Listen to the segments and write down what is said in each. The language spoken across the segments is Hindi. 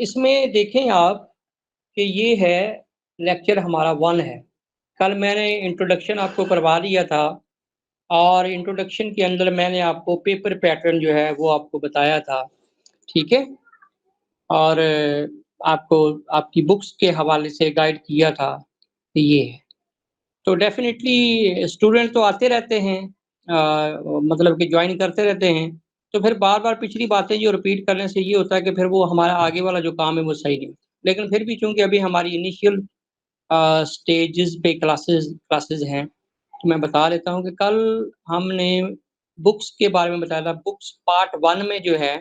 इसमें देखें आप कि ये है लेक्चर हमारा 1 है। कल मैंने इंट्रोडक्शन आपको करवा दिया था और इंट्रोडक्शन के अंदर मैंने आपको पेपर पैटर्न जो है वो आपको बताया था, ठीक है? और आपको आपकी बुक्स के हवाले से गाइड किया था, ये है। तो डेफ़िनिटली स्टूडेंट तो आते रहते हैं मतलब कि जॉइन करते रहते हैं, तो फिर बार-बार पिछली बातें जो रिपीट करने से ये होता है कि फिर वो हमारा आगे वाला जो काम है वो सही नहीं होता। लेकिन फिर भी चूँकि अभी हमारी इनिशियल स्टेजेज़ पे क्लासेज़ हैं, तो मैं बता देता हूँ कि कल हमने बुक्स के बारे में बताया था। बुक्स पार्ट 1 में जो है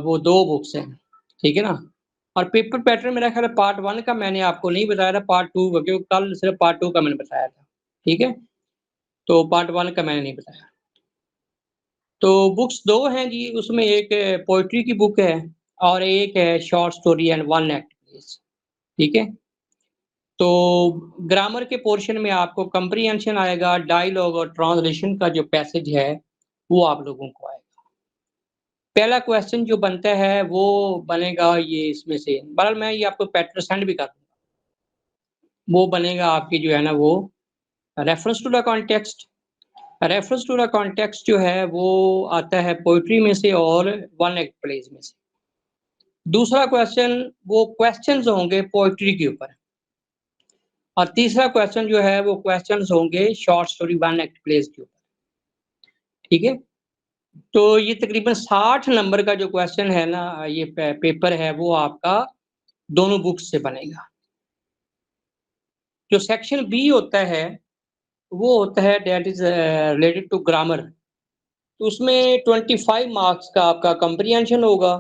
वो 2 बुक्स हैं, ठीक है ना? और पेपर पैटर्न मेरा ख़्याल है पार्ट 1 का मैंने आपको नहीं बताया था, पार्ट 2 का क्योंकि कल सिर्फ़ पार्ट 2 का मैंने बताया था, ठीक है? तो पार्ट 1 का मैंने नहीं बताया। तो बुक्स 2 हैं जी, उसमें एक पोएट्री की बुक है और एक है short story and one act place, ठीक है? तो ग्रामर के पोर्शन में आपको कम्प्रीहेंशन आएगा, डायलॉग और ट्रांसलेशन का जो पैसेज है, वो आप लोगों को आएगा। पहला क्वेश्चन जो बनता है वो बनेगा ये इसमें से बहरहाल मैं ये आपको पैटर्न सेंड भी कर दूँगा। वो बनेगा आपकी जो है ना वो reference to the context reference to the context जो है वो आता है पोएट्री में से और वन एक्ट प्लेस में से। दूसरा क्वेश्चन वो क्वेश्चन्स होंगे पोएट्री के ऊपर और तीसरा क्वेश्चन जो है वो क्वेश्चन्स होंगे short story one act place के ऊपर, ठीक है? तो ये तकरीबन 60 नंबर का जो क्वेश्चन है ना ये पेपर है वो आपका दोनों बुक्स से बनेगा। जो सेक्शन बी होता है, वो होता है that is related to grammar. तो उसमें 25 मार्क्स का आपका कम्प्रीहेंशन होगा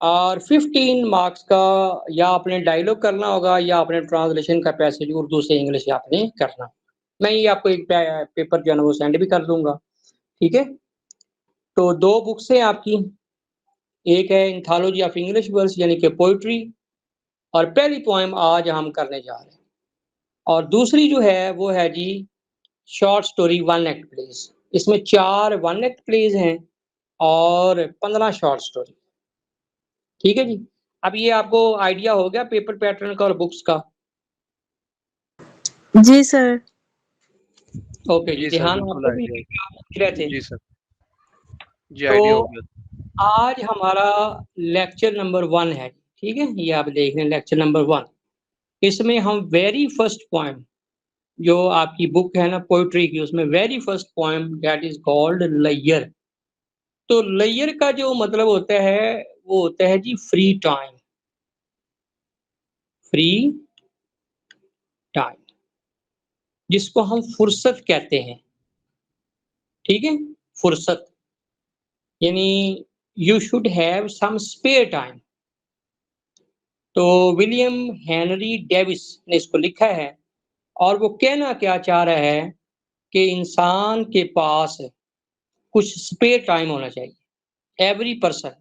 और 15 मार्क्स का या आपने डायलॉग करना होगा या आपने ट्रांसलेशन का पैसेज उर्दू से इंग्लिश आपने करना। मैं ये आपको एक पेपर जो है ना वो सेंड भी कर दूँगा, ठीक है? तो 2 बुक्स हैं आपकी, एक है एंथोलॉजी ऑफ इंग्लिश वर्ड्स यानी कि पोएट्री और पहली पोएम आज हम करने जा रहे हैं और दूसरी जो है वो है जी short story one act plays. इसमें 4 वन एक्ट प्लेस हैं और 15 शॉर्ट स्टोरी। ठीक है जी? अब ये आपको आइडिया हो गया पेपर पैटर्न का और बुक्स का? जी सर। ओके जी, जी सर, ध्यान बिल्कुल आपको भी आइडिया। आप पूछ रहे थे। जी सर, जी तो आइडिया हो गया। आज हमारा लेक्चर नंबर 1 है, ठीक है? ये आप देख रहे हैं लेक्चर नंबर 1। इसमें हम वेरी फर्स्ट पोएम जो आपकी बुक है ना पोएट्री की उसमें very first poem that is called लैयर। तो लैयर का जो मतलब होता है, वो होता है जी फ्री टाइम। फ्री टाइम, जिसको हम फुर्सत कहते हैं, ठीक है? फुर्सत, यानी you should have some spare time. तो विलियम हेनरी डेविस ने इसको लिखा है और वो कहना क्या चाह रहा है कि इंसान के पास कुछ स्पेयर टाइम होना चाहिए। Every person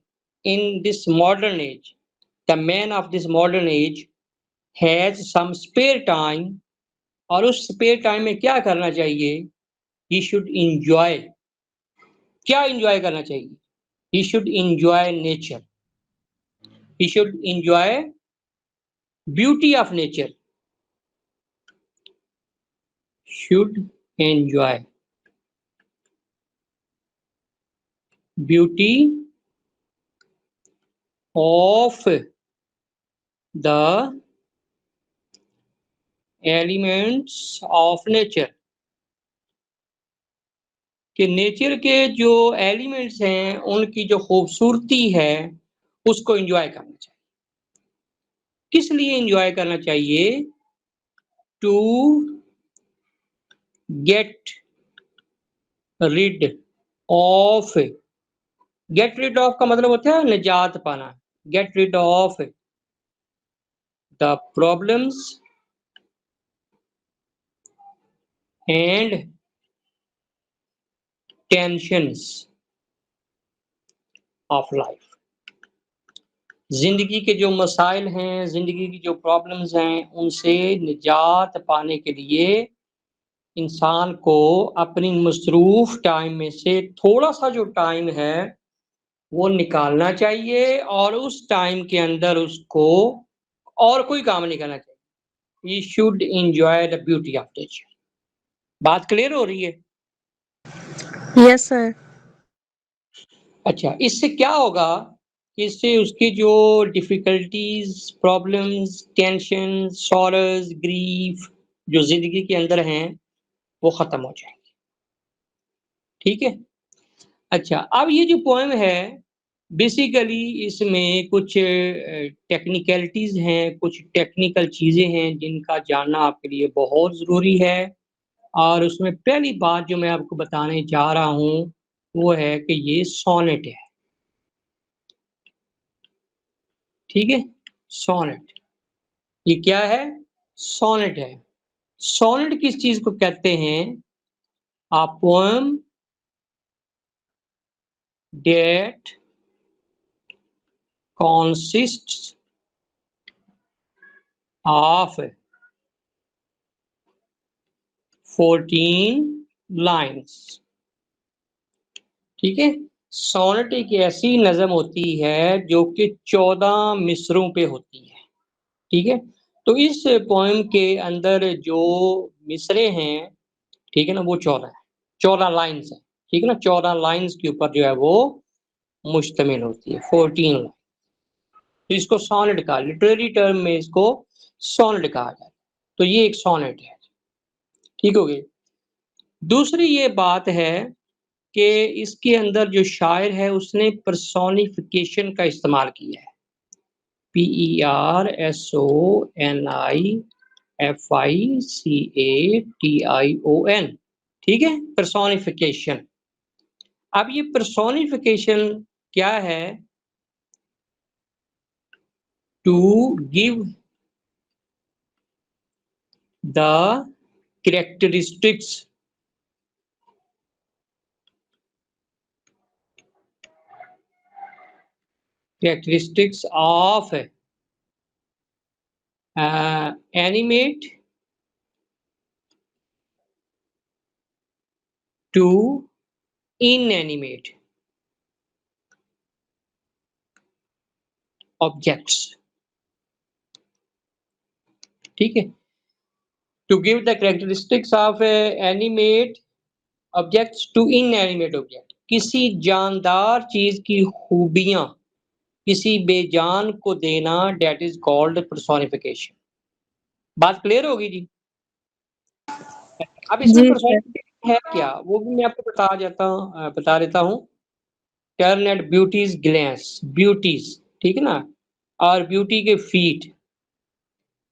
in this modern age, the man of this modern age has some spare time और उस स्पेयर टाइम में क्या करना चाहिए? He should enjoy. क्या एन्जॉय करना चाहिए? He should enjoy nature. He should enjoy beauty of nature. Should enjoy beauty of the elements of nature. कि नेचर के जो एलिमेंट्स हैं, उनकी जो खूबसूरती है, उसको एन्जॉय करना चाहिए। किस लिए एन्जॉय करना चाहिए? To get rid of. Get rid of का मतलब होता है निजात पाना। Get rid of the problems and tensions of life. ज़िंदगी के जो मसाइल हैं, ज़िंदगी की जो प्रॉब्लम्स हैं, उनसे निजात पाने के लिए इंसान को अपनी मसरूफ़ टाइम में से थोड़ा-सा जो टाइम है, वो निकालना चाहिए और उस टाइम के अंदर उसको और कोई काम नहीं करना चाहिए। He should enjoy the beauty of nature. बात क्लियर हो रही है? Yes sir. अच्छा, इससे क्या होगा? इससे उसकी जो difficulties, problems, tension, sorrows, grief जो जिंदगी के अंदर हैं वो खत्म हो जाएंगे। ठीक है। अच्छा, अब ये जो पोएम है बेसिकली इसमें कुछ टेक्निकलिटीज हैं, कुछ टेक्निकल चीजें हैं जिनका जानना आपके लिए बहुत जरूरी है। और उसमें पहली बात जो मैं आपको बताने जा रहा हूँ वो है कि ये सोनेट है। ठीक है, सोनेट। ये क्या है? सोनेट है। सोनेट किस चीज को कहते हैं? आ poem date consists of 14 lines। ठीक है। सोनेट एक ऐसी नज़म होती है जो कि 14 मिसरों पे होती है। ठीक है। तो इस पोएम के अंदर जो मिसरे हैं, ठीक है ना, वो 14 है, 14 लाइन्स है। ठीक है ना, 14 लाइन्स के ऊपर जो है वो मुश्तमिल होती है, 14 लाइन। तो इसको सोनेट का लिटरेरी टर्म में इसको सोनेट कहा जाता है। तो ये एक सोनेट है। ठीक हो गई। दूसरी ये बात है कि इसके अंदर जो शायर है उसने पर्सोनिफिकेशन का इस्तेमाल किया है। PERSONIFICATION। ठीक है, पर्सोनिफिकेशन। अब ये पर्सोनिफिकेशन क्या है? To give the characteristics of animate to inanimate objects। ठीक है, to give the characteristics of animate objects to inanimate object. किसी जानदार चीज की खूबियां किसी बेजान को देना, डेट इज कॉल्ड पर्सोनिफिकेशन। बात क्लियर होगी जी? अब इसमें जी सर। पर्सोनिफिकेशन है क्या वो भी मैं आपको बता देता हूँ। Turn at beauty's glance, beauty's, ठीक है ना, और ब्यूटी के फीट।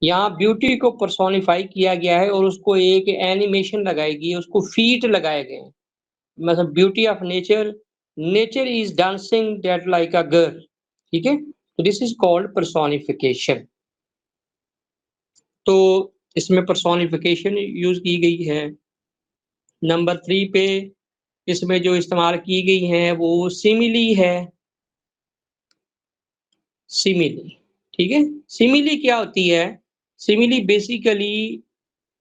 यहाँ ब्यूटी को पर्सोनिफाई किया गया है और उसको एक एनिमेशन लगाई गई है, उसको फीट लगाए गए हैं। मतलब beauty of nature, nature is dancing that like a girl. ठीक है, तो दिस इज कॉल्ड पर्सोनिफिकेशन। तो इसमें पर्सोनिफिकेशन यूज की गई है। नंबर 3 पे इसमें जो इस्तेमाल की गई है वो सिमिली है। सिमिली, ठीक है। सिमिली क्या होती है? Simile basically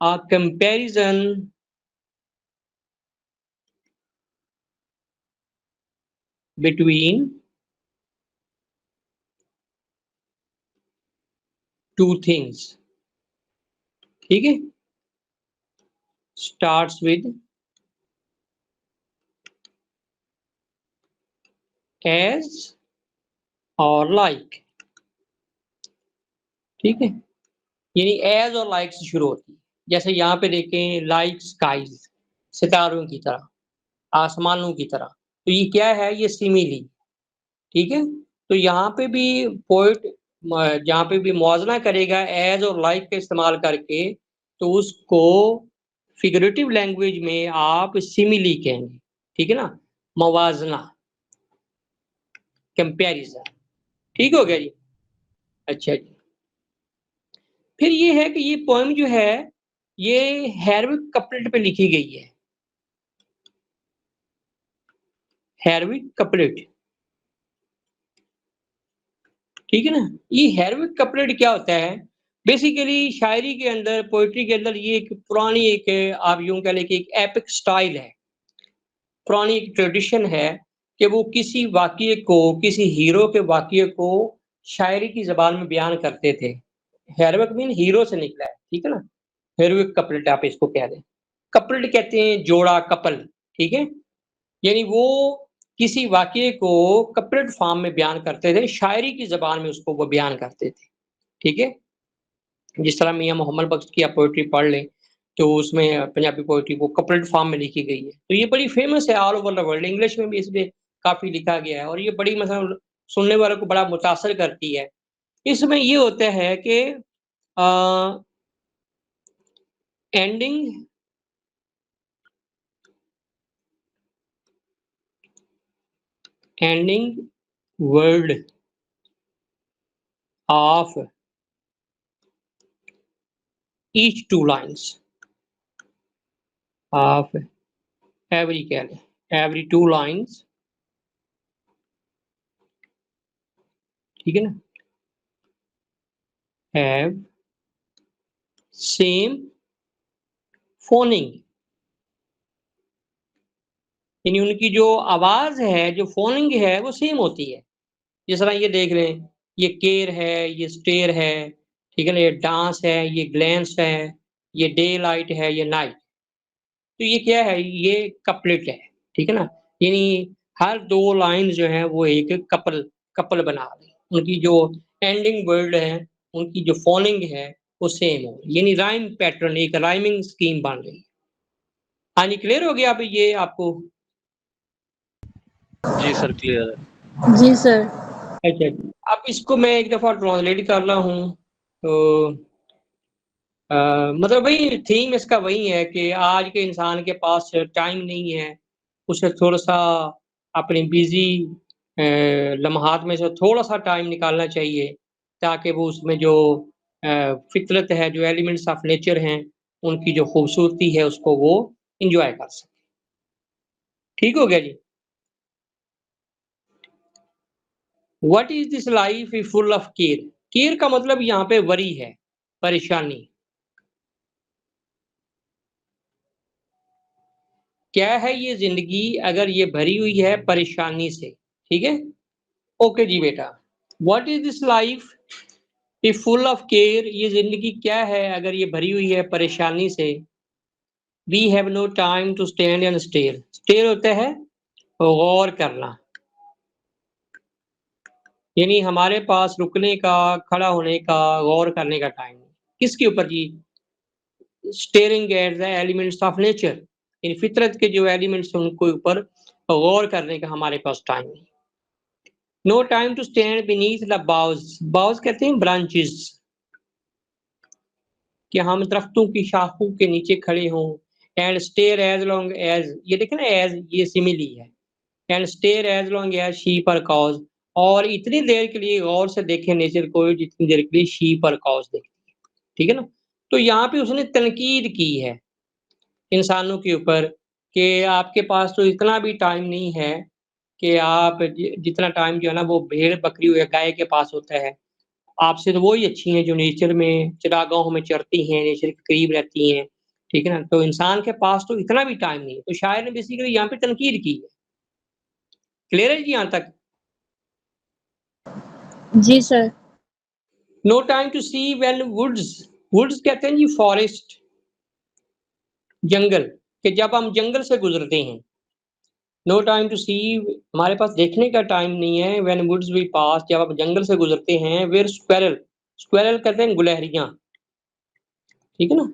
a comparison between two things। ठीक है, starts with as और like। ठीक है, यानी एज और लाइक से शुरू होती है। जैसे यहाँ पे देखें, लाइक स्काईज, सितारों की तरह, आसमानों की तरह। तो ये क्या है? ये सिमिली। ठीक है, तो यहाँ पे भी पोइट जहाँ पे भी मुआवजा करेगा एज और लाइक का इस्तेमाल करके, तो उसको फिगरेटिव लैंग्वेज में आप सिमिली कहेंगे। ठीक है ना, मवाजना, कंपैरिजन। ठीक हो गया जी? अच्छा जी। फिर ये है कि ये पोएम जो है ये हेरोइक कपलेट पे लिखी गई है। हेरोइक कपलेट, ठीक है ना। ये हेरोइक कपलेट क्या होता है? बेसिकली शायरी के अंदर, पोइट्री के अंदर ये एक पुरानी, एक आप यूं कह लें कि एक एपिक स्टाइल है, पुरानी एक ट्रेडिशन है कि वो किसी वाक़ये को, किसी हीरो के वाक़ये को शायरी की ज़बान में बयान करते थे। हेरोइक मीन हीरो से निकला है, ठीक है ना? हेरोइक कपलेट आप इसको कह दें। कपल्ड कहते हैं जोड़ा, कपल, ठीक है? यानी वो किसी वाक़ये को कपलेट फ़ॉर्म में बयान करते थे, शायरी की ज़बान में उसको वो बयान करते थे, ठीक है? जिस तरह मियाँ मोहम्मद बख्श की आप पोएट्री पढ़ लें, तो उसमें पंजाबी पोएट्री वो कपलेट फ़ॉर्म में लिखी गई है। तो ये बड़ी फ़ेमस है all over the world, English में भी इस पे काफ़ी लिखा गया है और ये बड़ी मतलब सुनने वालों को बड़ा मुतासिर करती है। इसमें ये होता है कि uh, ending ending word of each 2 lines of every कह लें, एवरी 2 लाइन्स, ठीक है ना? हैव सेम फ़ोनिंग, यानी उनकी जो आवाज़ है, जो फ़ोनिंग है, वो सेम होती है। जिस तरह ये देख लें, ये केयर है, ये स्टेयर है, ठीक है ना? ये डांस है, ये ग्लैंस है, ये डे लाइट है, ये नाइट। तो ये क्या है? ये कपलेट है, ठीक है ना? यानी हर 2 लाइन जो हैं वो एक कपल कपल बना रही हैं। उनकी जो एंडिंग वर्ड है, उनकी जो फ़ोनिंग है, वो सेम हो, यानी राइम पैटर्न एक राइमिंग स्कीम बन रही है। हाँ जी, क्लियर हो गया अब ये आपको? जी सर, क्लियर है। जी सर। अच्छा, अब इसको मैं एक दफ़ा ट्रांसलेट कर रहा हूँ, तो मतलब वही थीम इसका वही है कि आज के इंसान के पास टाइम नहीं है, उसे थोड़ा-सा अपनी बिज़ी लम्हात में से थोड़ा-सा टाइम निकालना चाहिए, ताकि वो उसमें जो फ़ितरत है, जो एलिमेंट्स ऑफ नेचर हैं, उनकी जो खूबसूरती है, उसको वो एन्जॉय कर सके। ठीक हो गया जी? What is this life is full of care? Care का मतलब यहाँ पे वरी है, परेशानी। क्या है ये ज़िंदगी अगर ये भरी हुई है परेशानी से, ठीक है? ओके जी बेटा। What is this life is full of care? ये ज़िंदगी क्या है अगर ये भरी हुई है परेशानी से? We have no time to stand and stare. Stare होता है गौर करना, यानी हमारे पास रुकने का, खड़ा होने का, गौर करने का टाइम नहीं। किसके ऊपर जी? Staring at the elements of nature, इन फितरत के जो एलिमेंट्स हैं उनके ऊपर गौर करने का हमारे पास टाइम नहीं। No time to stand beneath the boughs. Boughs कहते हैं ब्रांचेस, कि हम दरख्तों की शाखों के नीचे खड़े हों। And stare as long as, ये देखें ना, एज ये सिमिली है। And stare as long as sheep और काउज, और इतनी देर के लिए गौर से देखें नेचर को जितनी देर के लिए शीप और काउज देखती है, ठीक है ना? तो यहाँ पे उसने तनकीद की है इंसानों के ऊपर कि आपके पास तो इतना भी टाइम नहीं है कि आप जितना टाइम जो है ना वो भेड़ बकरी या गाय के पास होता है। आपसे तो वही अच्छी हैं जो नेचर में चरागाहों में चरती हैं, नेचर के करीब रहती हैं, ठीक है ना? तो इंसान के पास तो इतना भी टाइम नहीं है। तो शायर ने बेसिकली यहाँ पे तनकीद की है। क्लियर है जी यहाँ तक? जी sir. No time to see when woods, woods कहते हैं जी फॉरेस्ट, जंगल, कि जब हम जंगल से गुज़रते हैं। नो टाइम टू सी, हमारे पास देखने का टाइम नहीं है, व्हेन वुड्स वी पास, जब आप जंगल से गुज़रते हैं, वेयर स्क्वेरल, स्क्वेरल कहते हैं गुलहरियाँ, ठीक है ना?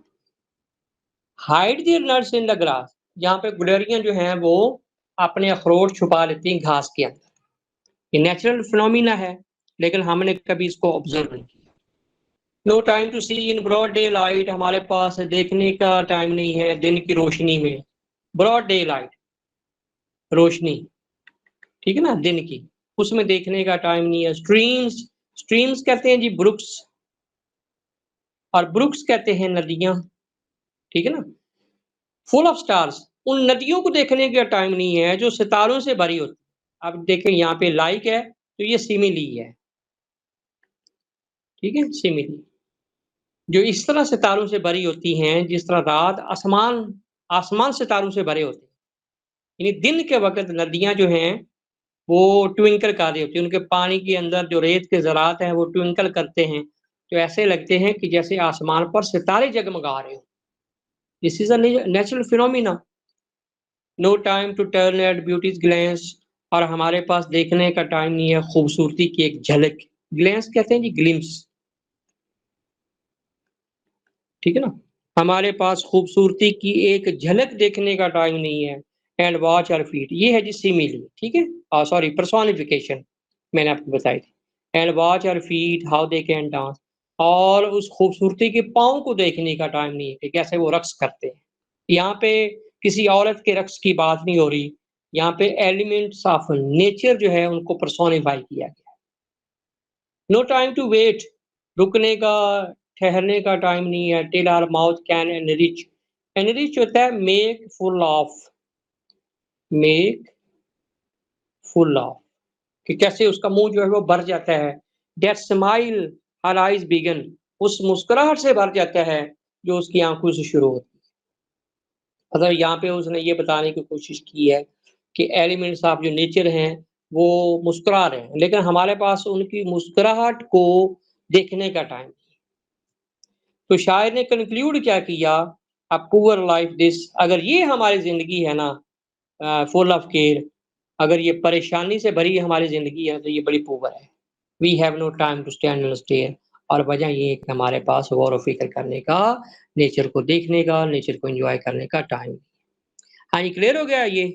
Hide their nuts in the grass, जहाँ पे गुलहरियाँ जो हैं वो अपने अखरोट छुपा लेती हैं घास के अंदर। ये नेचुरल फिनोमिना है, लेकिन हमने कभी इसको ऑब्ज़र्व नहीं किया। No time to see in broad daylight, हमारे पास देखने का टाइम नहीं है दिन की रोशनी में। ब्रॉड डे लाइट, रोशनी, ठीक है ना, दिन की, उसमें देखने का टाइम नहीं है। स्ट्रीम्स, स्ट्रीम्स कहते हैं जी ब्रुक्स, और ब्रुक्स कहते हैं नदियाँ, ठीक है ना? फुल ऑफ स्टार्स, उन नदियों को देखने का टाइम नहीं है जो सितारों से भरी होती है। अब देखें यहाँ पे लाइक है, तो ये सिमिली है, ठीक है? सिमिली, जो इस तरह सितारों से भरी होती हैं, जिस तरह रात आसमान आसमान सितारों से भरे होते हैं। यानी दिन के वक़्त नदियाँ जो हैं, वो ट्विंकल कर रही होती है, उनके पानी के अंदर जो रेत के ज़रात हैं वो ट्विंकल करते हैं, तो ऐसे लगते हैं कि जैसे आसमान पर सितारे जगमगा रहे हों। This is a natural phenomena. No time to turn at beauty's glance, और हमारे पास देखने का टाइम नहीं है खूबसूरती की एक झलक। ग्लैंस कहते हैं जी, ग्लिम्स, ठीक है ना? हमारे पास खूबसूरती की एक झलक देखने का टाइम नहीं है। एंड वॉच आवर फीट, ये है जी सिमिली, ठीक है? सॉरी, पर्सोनिफिकेशन मैंने आपको बताई थी। And watch our feet how they can dance, और उस खूबसूरती के पाँव को देखने का टाइम नहीं है कि कैसे वो रक़्स करते हैं। यहाँ पे किसी औरत के रक़्स की बात नहीं हो रही, यहाँ पे एलिमेंट्स ऑफ नेचर जो है उनको पर्सोनिफाई किया गया है। नो टाइम टू वेट, रुकने का, ठहरने का टाइम नहीं है। Till our mouth can enrich, enrich होता है make full of, make full of, कि कैसे उसका मुँह जो है वो भर जाता है। That smile her eyes began, उस मुस्कुराहट से भर जाता है जो उसकी आँखों से शुरू होती है। मतलब यहाँ पे उसने ये बताने की कोशिश की है कि एलिमेंट्स ऑफ जो नेचर हैं, वो मुस्कुरा रहे हैं, लेकिन हमारे पास उनकी मुस्कुराहट को देखने का टाइम। तो शायर ने कंक्लूड क्या किया, अ पुअर लाइफ दिस, अगर ये हमारी ज़िंदगी है ना, फुल ऑफ केयर, अगर ये परेशानी से भरी हमारी ज़िंदगी है तो ये बड़ी पुअर है। We have no time to stand and stare, और वजह ये है कि हमारे पास गौर व फ़िक्र करने का, नेचर को देखने का, नेचर को एन्जॉय करने का टाइम। हाँ जी, क्लियर हो गया ये?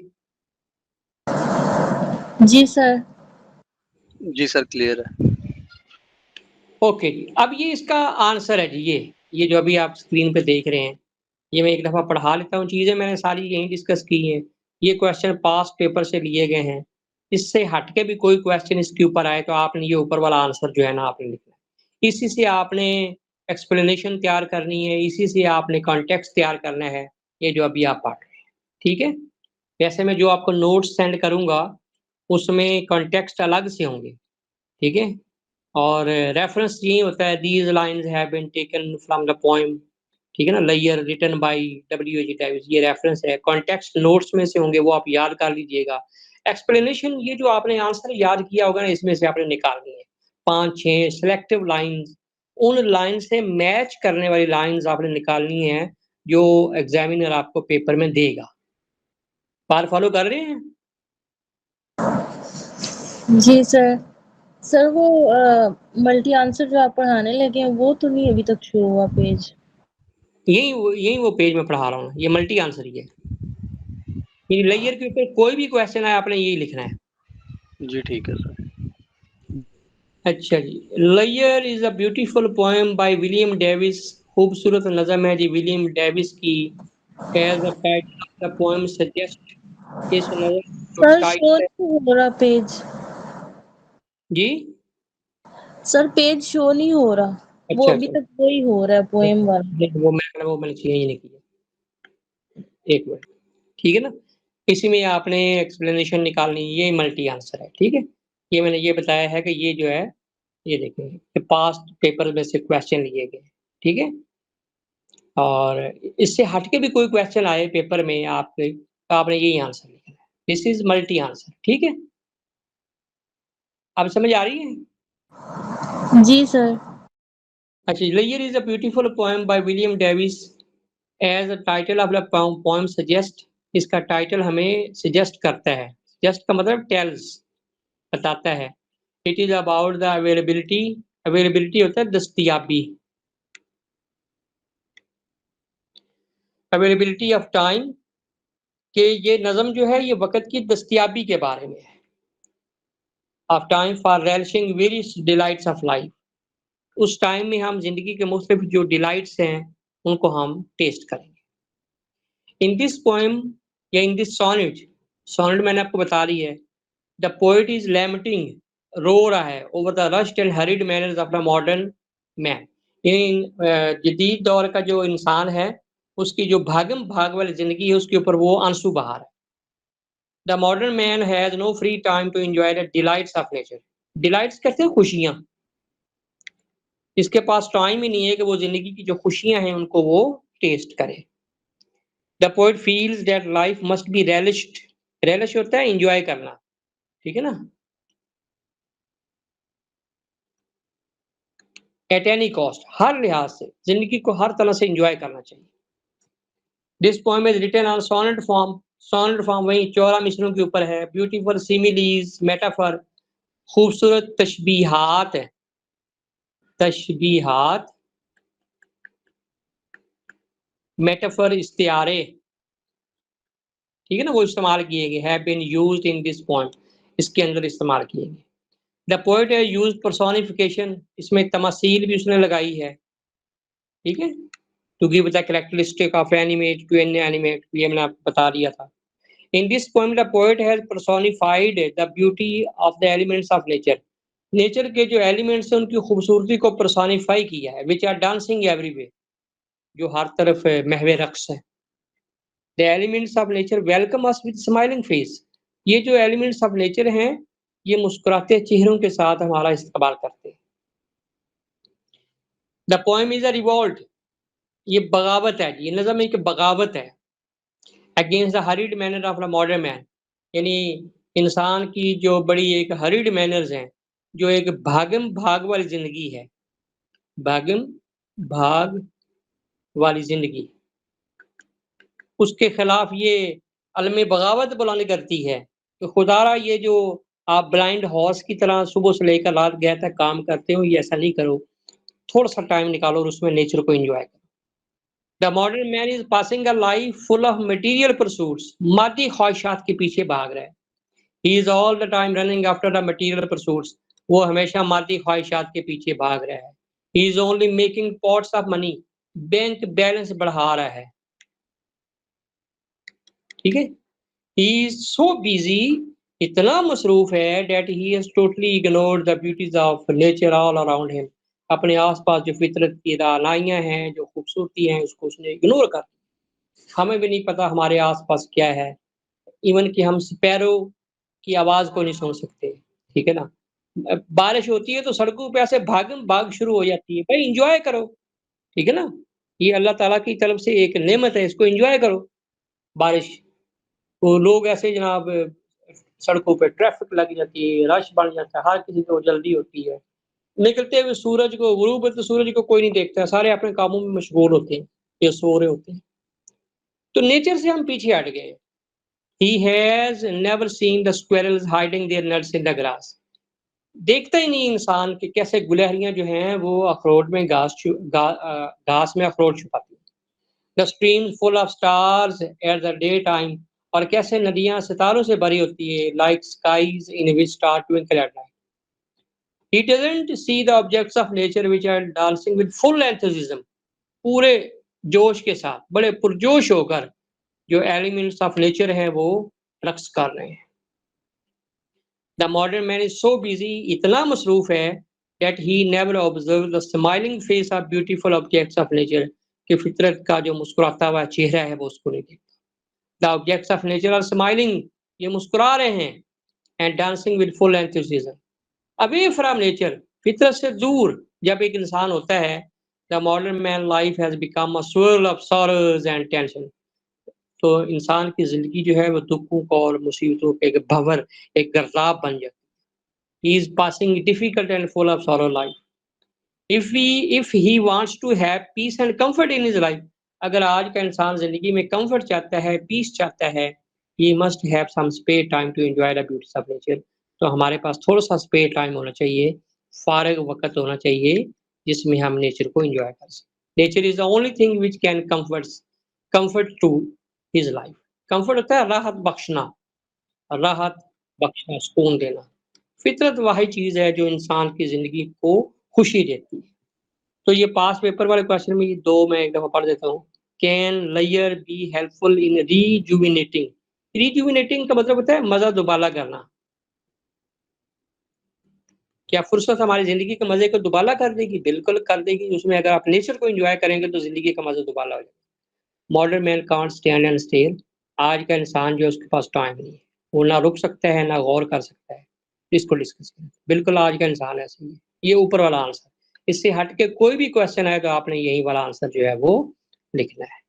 जी सर। जी सर, क्लियर है। ओके जी, अब ये इसका आंसर है जी, ये जो अभी आप स्क्रीन पे देख रहे हैं, ये मैं एक दफ़ा पढ़ा लेता हूँ, चीज़ें मैंने सारी यहीं डिस्कस की हैं। ये क्वेश्चन पास्ट पेपर से लिए गए हैं। इससे हट के भी कोई क्वेश्चन इसके ऊपर आए तो आपने ये ऊपर वाला आंसर जो है ना आपने लिखना है। इसी से आपने एक्सप्लेनेशन तैयार करनी है, इसी से आपने कॉन्टेक्स्ट तैयार करना है, ये जो अभी आप पढ़ रहे हैं, ठीक है? वैसे मैं जो आपको नोट्स सेंड करूँगा, उसमें कॉन्टेक्स्ट अलग से होंगे, ठीक है? और रेफरेंस यही होता है, these lines have been taken from the poem, ठीक है ना? लेयर रिटन बाय डब्ल्यू.एच. डेविस, ये रेफरेंस है। कॉन्टेक्स्ट नोट्स में से होंगे, वो आप याद कर लीजिएगा। एक्सप्लेनेशन, ये जो आपने आंसर याद किया होगा ना, इसमें से आपने निकालनी है। 5-6 सिलेक्टिव लाइन्स, उन लाइन से मैच करने वाली लाइन्स आपने निकालनी है, जो एग्ज़ामिनर आपको पेपर में देगा। बात फॉलो कर रहे हैं? जी सर। सर वो मल्टी आंसर जो आप पढ़ाने लगे हैं वो तो नहीं अभी तक शो हुआ पेज। यही वो पेज मैं पढ़ा रहा हूँ, ये मल्टी आंसर ही है। ये लेयर के ऊपर कोई भी क्वेश्चन आए, आपने यही लिखना है। जी, ठीक है सर। अच्छा जी, लेयर is a beautiful poem by William Davies, खूबसूरत नज़म है जी विलियम डेविस की। As the title of the poem suggest, इस नज़म जो सर शो टाइटल है नहीं हो रहा पेज। जी? सर पेज शो नहीं हो रहा। वो अच्छा, अभी अच्छा। तक वही हो रहा है पोएम वाला। नहीं, वो मैंने चेंज नहीं किया। 1 मिनट, ठीक है ना? इसी में आपने एक्सप्लेनेशन निकालनी, ये मल्टी आंसर है, ठीक है? ये मैंने ये बताया है कि ये जो है, ये देखें, ये पास्ट पेपर में से क्वेश्चन लिए गए हैं, ठीक है? और इससे हट के भी कोई क्वेश्चन आए पेपर में आपके, तो आपने यही आंसर लिखना है। दिस इज़ मल्टी आंसर, ठीक है? अब समझ आ रही है? जी सर। अच्छा, layer is a beautiful poem by William Davis, as the title of the poem suggest, इसका टाइटल हमें सजेस्ट करता है। सजेस्ट का मतलब टेल्स, बताता है। It is about the availability, availability होता है दस्तयाबी, अवेलेबिलिटी ऑफ टाइम, कि ये नज़म जो है ये वक़्त की दस्तयाबी के बारे में है। Of time for relishing various delights of life, उस टाइम में हम ज़िंदगी के मुख्तलिफ जो डिलाइट्स हैं, उनको हम टेस्ट करेंगे। इन दिस पोएम, या इन दिस सोनेट, सोनेट मैंने आपको बता दी है, द पोएट इज़ लैमेंटिंग, रो रहा है, over the rushed and hurried manners of the modern man. इन जदीद दौर का जो इंसान है, उसकी जो भागम-भाग वाली ज़िंदगी है, उसके ऊपर वो आंसू बहा रहा है। The modern man has no free time to enjoy the delights of nature. Delights कहते हैं खुशियाँ। इसके पास टाइम ही नहीं है कि वो ज़िंदगी की जो खुशियाँ हैं, उनको वो टेस्ट करे। The poet feels that life must be रेलिश्ड, relish होता है एन्जॉय करना, ठीक है ना। एट एनी कॉस्ट, हर लिहाज से जिंदगी को हर तरह से एंजॉय करना चाहिए। This poem is written on sonnet form. Sonnet form वही चौरा मिसरों के ऊपर है। ब्यूटीफुल सिमिलीज, मेटाफर, खूबसूरत तशबीहात है, तशबीहात, मेटाफर, इस्तियारे, ठीक है ना, वो इस्तेमाल किए गए, have been used in this poem, इसके अंदर इस्तेमाल किए गए। The poet has used personification, इसमें तमासील भी उसने लगाई है, ठीक है, to give the characteristic of animate to inanimate, ये मैंने आपको बता दिया था। In this poem, the poet has personified the beauty of the elements of nature. Nature के जो एलिमेंट्स हैं उनकी खूबसूरती को पर्सोनिफाई किया है, विच आर डांसिंग एवरीवेयर, जो हर तरफ महवे रक्स है। The elements of nature welcome us with smiling face, ये जो एलिमेंट्स ऑफ नेचर हैं ये मुस्कुराते चेहरों के साथ हमारा इस्तकबाल करते हैं। The poem is a revolt, ये बगावत है, ये नज़म एक बगावत है against the hurried manner of the modern man, यानी इंसान की जो बड़ी एक हरीड मैनर्स हैं, जो एक भागम भाग वाली जिंदगी है, भागम भाग वाली जिंदगी, उसके खिलाफ ये अलम बगावत बुलंद करती है कि खुदारा ये जो आप ब्लाइंड हॉर्स की तरह सुबह से लेकर रात गया तक काम करते हो, ये ऐसा नहीं करो, थोड़ा सा टाइम निकालो और उसमें नेचर को एंजॉय करो। The modern man is passing a life full of material pursuits, मादी ख्वाहिशात के पीछे भाग रहा है। He is all the time running after the material pursuits, वो हमेशा मादी ख्वाहिशात के पीछे भाग रहा है। He is only making pots of money, bank balance बढ़ा रहा है, ठीक है। He is so busy, इतना मसरूफ है that he has totally ignored the beauties of nature all around him, अपने आसपास जो फितरत की रानाइयाँ हैं, जो खूबसूरती हैं, उसको उसने इग्नोर कर दिया। हमें भी नहीं पता हमारे आसपास क्या है, इवन कि हम स्पैरो की आवाज़ को नहीं सुन सकते, ठीक है ना। बारिश होती है तो सड़कों पे ऐसे भागम-भाग शुरू हो जाती है, भाई एन्जॉय करो, ठीक है ना। ये अल्लाह ताला की तरफ से एक नेमत है, इसको एन्जॉय करो, बारिश। तो लोग ऐसे जनाब सड़कों पे ट्रैफिक लग जाती है, रश बढ़ जाता है, हर किसी को जल्दी होती है। निकलते हुए सूरज को, गुरूब होते सूरज को कोई नहीं देखता है, सारे अपने कामों में मशगूल होते हैं, ये सो रहे होते हैं। तो नेचर से हम पीछे हट गए। He has never seen the squirrels hiding their nuts in the grass. देखता ही नहीं इंसान कि कैसे गुलहरियां जो हैं वो अखरोट में घास में अखरोट छुपाती हैं। The streams full of stars at the daytime, और कैसे नदियां सितारों से भरी होती है, like skies in which stars twinkle at night. He doesn't see the objects of nature which are dancing with full enthusiasm, पूरे जोश के साथ, बड़े पुरजोश होकर जो एलिमेंट्स ऑफ नेचर हैं वो रक्स कर रहे हैं। The modern man is so busy, इतना मसरूफ है that he never observe the smiling face of beautiful objects of nature, कि फितरत का जो मुस्कुराता हुआ चेहरा है वो उसको नहीं देखता। The objects of nature are smiling, ये मुस्कुरा रहे हैं, and dancing with full enthusiasm, away from nature, फितरत से दूर जब एक इंसान होता है, the modern man life has become a swirl of sorrows and tension, तो इंसान की ज़िंदगी जो है वो दुखों का और मुसीबतों के एक भंवर, एक गर्राब बन जाती है। He is passing difficult and full of sorrow life. If he wants to have peace and comfort in his life, अगर आज का इंसान ज़िंदगी में कंफर्ट चाहता है, पीस चाहता है, he must have some spare time to enjoy the beauties of nature, तो हमारे पास थोड़ा-सा स्पेयर टाइम होना चाहिए, फ़ारिग वक़्त होना चाहिए, जिसमें हम नेचर को एन्जॉय कर सकें। Nature is the only thing which can comfort to his life. Comfort होता है राहत बख्शना, सुकून देना। फितरत वही चीज़ है जो इंसान की ज़िंदगी को खुशी देती है। तो ये पास पेपर वाले क्वेश्चन में ये 2 मैं एक दफ़ा पढ़ देता हूँ। Can layer be helpful in rejuvenating? Rejuvenating का मतलब होता है मज़ा दोबाला करना। क्या फुर्सत हमारी ज़िंदगी के मज़े को दुबाला कर देगी? बिल्कुल कर देगी। उसमें अगर आप नेचर को एन्जॉय करेंगे तो ज़िंदगी का मज़ा दुबाला हो जाएगा। Modern man can't stand and stare, आज का इंसान जो है उसके पास टाइम नहीं है। वो ना रुक सकता है, ना गौर कर सकता है। इसको डिस्कस करें। बिल्कुल आज का इंसान ऐसा ही है। ये ऊपर वाला आंसर। इससे हट के कोई भी क्वेश्चन आए तो आपने यही वाला आंसर जो है वो लिखना है।